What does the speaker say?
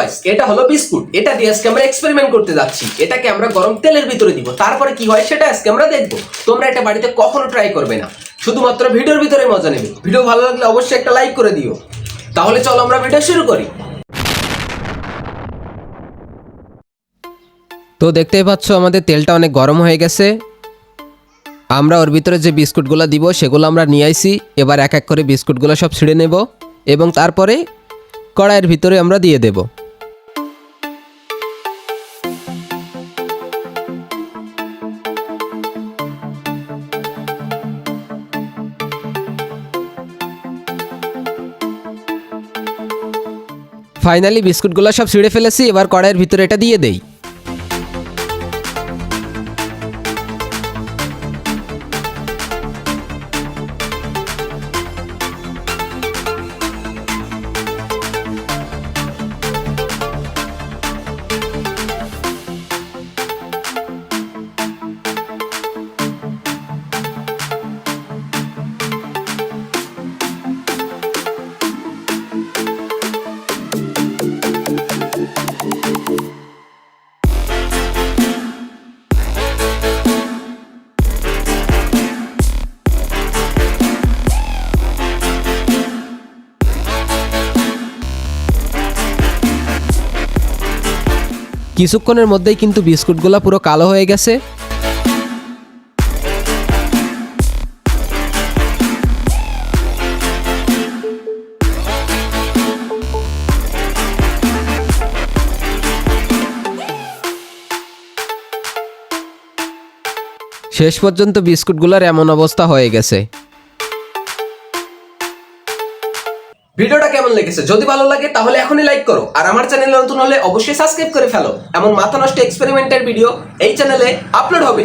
Guys, এটা হলো biscuit. এটা দিয়ে আজকে আমরা এক্সপেরিমেন্ট করতে যাচ্ছি। এটাকে আমরা গরম তেলের ভিতরে দিব, তারপরে কি হয় সেটা আজকে আমরা দেখব। তোমরা এটা বাড়িতে কখনো ট্রাই করবে না, শুধুমাত্র ভিডিওর ভিতরে মজা নেবে। ভিডিও ভালো লাগলে অবশ্যই একটা লাইক করে দিও। তাহলে চলো আমরা ভিডিও শুরু করি। তো দেখতেই পাচ্ছ আমাদের তেলটা অনেক গরম হয়ে গেছে। আমরা ওর ভিতরে যে বিস্কুটগুলো দিব সেগুলো আমরা নিয়ে আইছি। এবার এক এক করে বিস্কুটগুলো সব ছিঁড়ে নেব এবং তারপরে কড়াইয়ের ভিতরে আমরা দিয়ে দেব। ফাইনালি বিস্কুটগুলো সব ছিঁড়ে ফেলেছি। এবার কড়াইয়ের ভিতরে এটা দিয়ে দেই। কিছুক্ষণের মধ্যেই কিন্তু বিস্কুটগুলো পুরো কালো হয়ে গেছে। শেষ পর্যন্ত বিস্কুটগুলোর এমন অবস্থা হয়ে গেছে। ভিডিওটা কেমন লেগেছে? যদি ভালো লাগে তাহলে এখনই লাইক করো, আর আমার চ্যানেলে নতুন হলে অবশ্যই সাবস্ক্রাইব করে ফেলো। এমন মাথা নষ্ট এক্সপেরিমেন্টের ভিডিও এই চ্যানেলে আপলোড হবে।